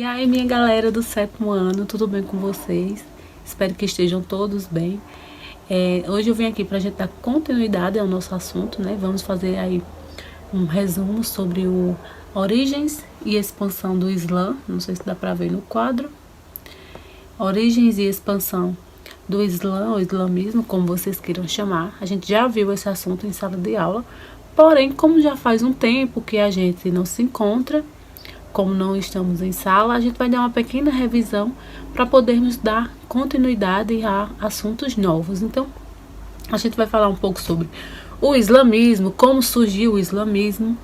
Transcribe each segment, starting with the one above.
aí, minha galera do 7º ano, tudo bem com vocês? Espero que estejam todos bem. Hoje eu vim aqui para a gente dar continuidade ao nosso assunto, né? Vamos fazer aí um resumo sobre origens e expansão do Islã. Não sei se dá para ver no quadro. Origens e expansão do Islã, ou islamismo, como vocês queiram chamar. A gente já viu esse assunto em sala de aula, porém, como já faz um tempo que a gente não se encontra, como não estamos em sala, a gente vai dar uma pequena revisão para podermos dar continuidade a assuntos novos. Então, a gente vai falar um pouco sobre o islamismo, como surgiu o islamismo.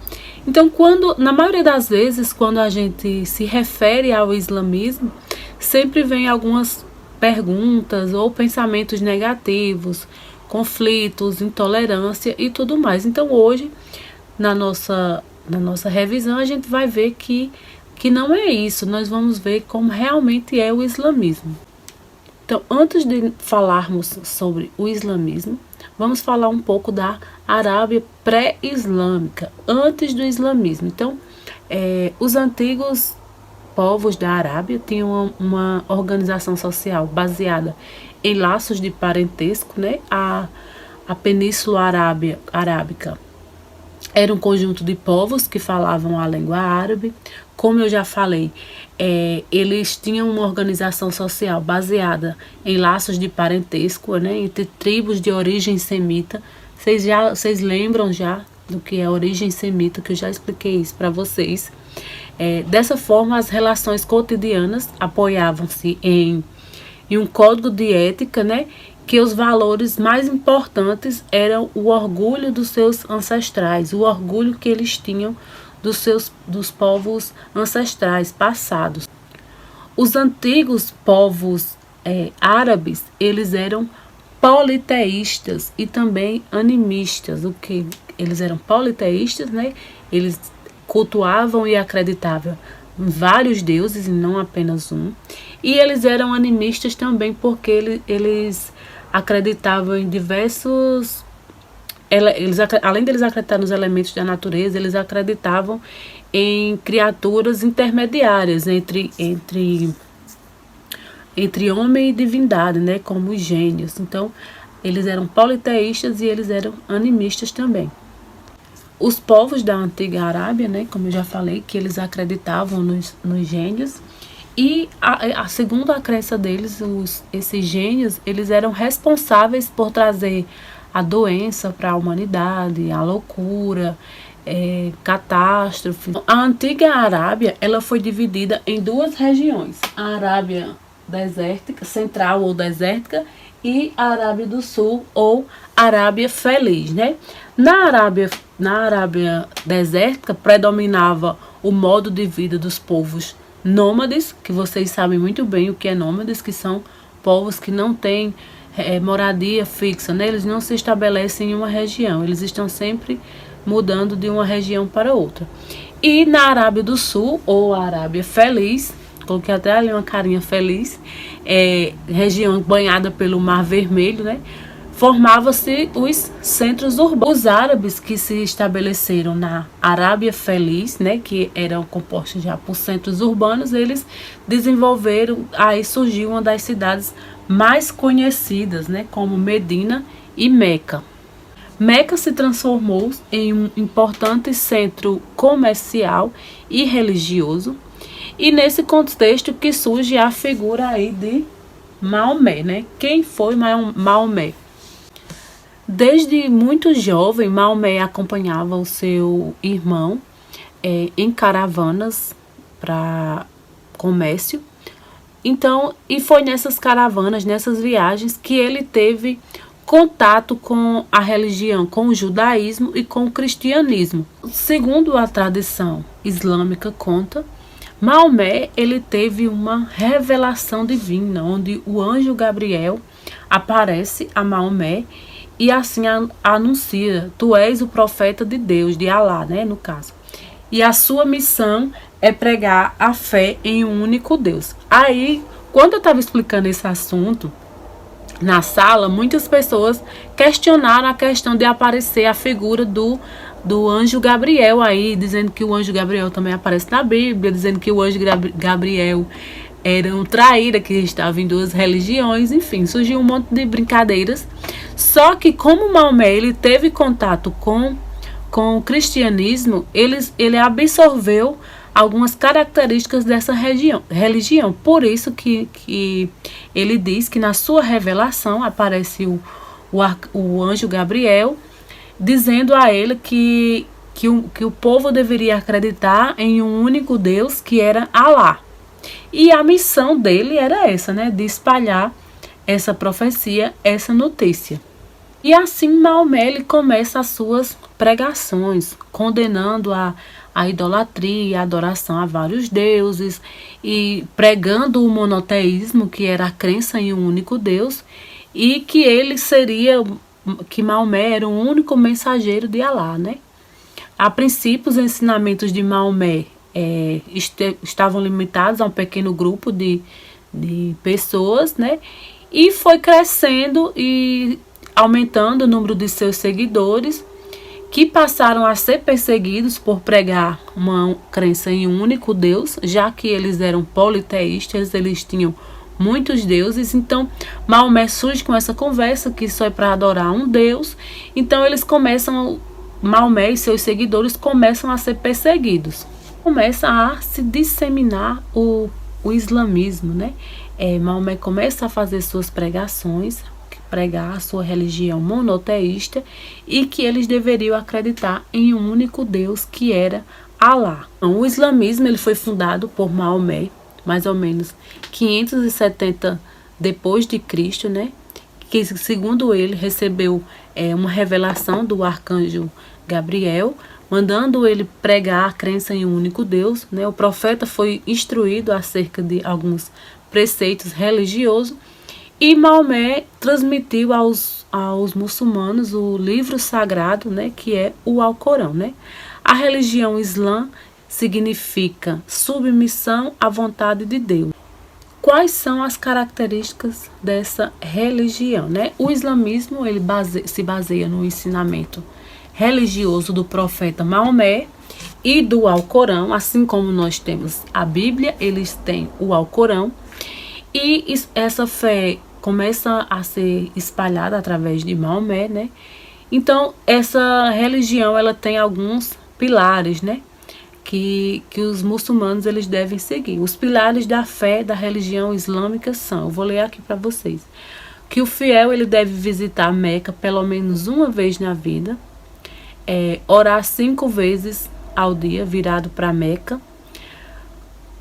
Então, na maioria das vezes, quando a gente se refere ao islamismo, sempre vem algumas perguntas ou pensamentos negativos, conflitos, intolerância e tudo mais. Então, hoje, na nossa revisão, a gente vai ver que não é isso. Nós vamos ver como realmente é o islamismo. Então, antes de falarmos sobre o islamismo, vamos falar um pouco da Arábia pré-islâmica, antes do islamismo. Então, os antigos povos da Arábia tinham uma organização social baseada em laços de parentesco, né? A Península Arábica era um conjunto de povos que falavam a língua árabe. Como eu já falei, eles tinham uma organização social baseada em laços de parentesco, né, entre tribos de origem semita. Vocês lembram já do que é origem semita, que eu já expliquei isso para vocês. Dessa forma, as relações cotidianas apoiavam-se em um código de ética, né, que os valores mais importantes eram o orgulho dos seus ancestrais, o orgulho que eles tinham dos povos ancestrais passados. Os antigos povos árabes, eles eram politeístas e também animistas. Eles eram politeístas, né? Eles cultuavam e acreditavam em vários deuses e não apenas um. E eles eram animistas também porque eles acreditavam em diversos... além deles acreditar nos elementos da natureza, eles acreditavam em criaturas intermediárias entre homem e divindade, né, como os gênios. Então, eles eram politeístas e eles eram animistas também. Os povos da antiga Arábia, né, como eu já falei, que eles acreditavam nos gênios. E segundo a crença deles, esses gênios, eles eram responsáveis por trazer a doença para a humanidade, a loucura, catástrofe. A antiga Arábia, ela foi dividida em duas regiões: a Arábia desértica, central ou desértica, e a Arábia do Sul ou Arábia Feliz, né? Na Arábia desértica predominava o modo de vida dos povos nômades, que vocês sabem muito bem o que é nômades, que são povos que não têm moradia fixa, né? Eles não se estabelecem em uma região, eles estão sempre mudando de uma região para outra. E na Arábia do Sul, ou Arábia Feliz, coloquei até ali uma carinha feliz, região banhada pelo Mar Vermelho, né? Formava-se os centros urbanos. Os árabes que se estabeleceram na Arábia Feliz, né, que eram compostos já por centros urbanos, eles desenvolveram, aí surgiu uma das cidades mais conhecidas, né, como Medina e Meca. Meca se transformou em um importante centro comercial e religioso, e nesse contexto que surge a figura aí de Maomé, né? Quem foi Maomé? Desde muito jovem, Maomé acompanhava o seu irmão em caravanas para comércio. Então, e foi nessas caravanas, nessas viagens, que ele teve contato com a religião, com o judaísmo e com o cristianismo. Segundo a tradição islâmica conta, Maomé, ele teve uma revelação divina, onde o anjo Gabriel aparece a Maomé e assim anuncia: tu és o profeta de Deus, de Alá, né, no caso. E a sua missão é pregar a fé em um único Deus. Aí, quando eu estava explicando esse assunto na sala, muitas pessoas questionaram a questão de aparecer a figura do do anjo Gabriel aí, dizendo que o anjo Gabriel também aparece na Bíblia, dizendo que o anjo Gabriel era um traíra que estava em duas religiões, enfim, surgiu um monte de brincadeiras. Só que como Maomé ele teve contato com o cristianismo, ele absorveu algumas características dessa religião. Por isso que ele diz que na sua revelação aparece o anjo Gabriel, dizendo a ele que o povo deveria acreditar em um único Deus, que era Alá. E a missão dele era essa, né? De espalhar essa profecia, essa notícia. E assim Maomé ele começa as suas pregações, condenando a idolatria, a adoração a vários deuses e pregando o monoteísmo, que era a crença em um único Deus, e que Maomé era o único mensageiro de Alá, né? A princípio, os ensinamentos de Maomé estavam limitados a um pequeno grupo de pessoas, né? E foi crescendo e aumentando o número de seus seguidores, que passaram a ser perseguidos por pregar uma crença em um único Deus, já que eles eram politeístas, eles tinham muitos deuses. Então Maomé surge com essa conversa que só é para adorar um Deus. Então Maomé e seus seguidores começam a ser perseguidos. Começa a se disseminar o islamismo, né? Maomé começa a fazer suas pregações, pregar a sua religião monoteísta e que eles deveriam acreditar em um único Deus, que era Alá. Então, o islamismo ele foi fundado por Maomé, mais ou menos 570 depois de Cristo, né? Que segundo ele recebeu uma revelação do arcanjo Gabriel, mandando ele pregar a crença em um único Deus, né? O profeta foi instruído acerca de alguns preceitos religiosos e Maomé transmitiu aos muçulmanos o livro sagrado, né? Que é o Alcorão, né? A religião Islã significa submissão à vontade de Deus. Quais são as características dessa religião, né? O islamismo ele se baseia no ensinamento religioso do profeta Maomé e do Alcorão, assim como nós temos a Bíblia, eles têm o Alcorão, e essa fé começa a ser espalhada através de Maomé, né? Então, essa religião ela tem alguns pilares, né? Que os muçulmanos eles devem seguir. Os pilares da fé da religião islâmica são, eu vou ler aqui para vocês, que o fiel ele deve visitar Meca pelo menos uma vez na vida, orar 5 vezes ao dia virado para Meca,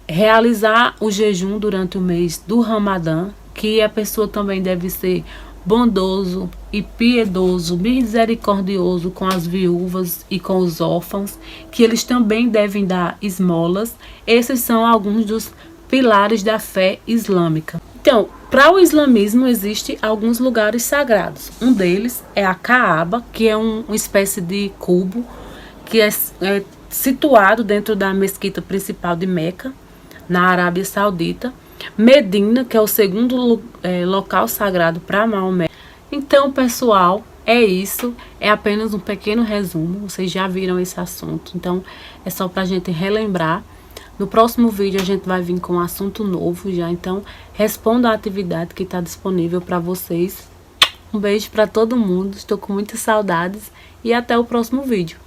realizar o jejum durante o mês do Ramadã, que a pessoa também deve ser bondoso e piedoso, misericordioso com as viúvas e com os órfãos, que eles também devem dar esmolas. Esses são alguns dos pilares da fé islâmica. Então, para o islamismo existem alguns lugares sagrados. Um deles é a Kaaba, que é uma espécie de cubo que é situado dentro da mesquita principal de Meca, na Arábia Saudita. Medina, que é o segundo local sagrado para Maomé. Então, pessoal, é isso. É apenas um pequeno resumo. Vocês já viram esse assunto. Então, é só para a gente relembrar. No próximo vídeo, a gente vai vir com um assunto novo já. Então, responda a atividade que está disponível para vocês. Um beijo para todo mundo. Estou com muitas saudades. E até o próximo vídeo.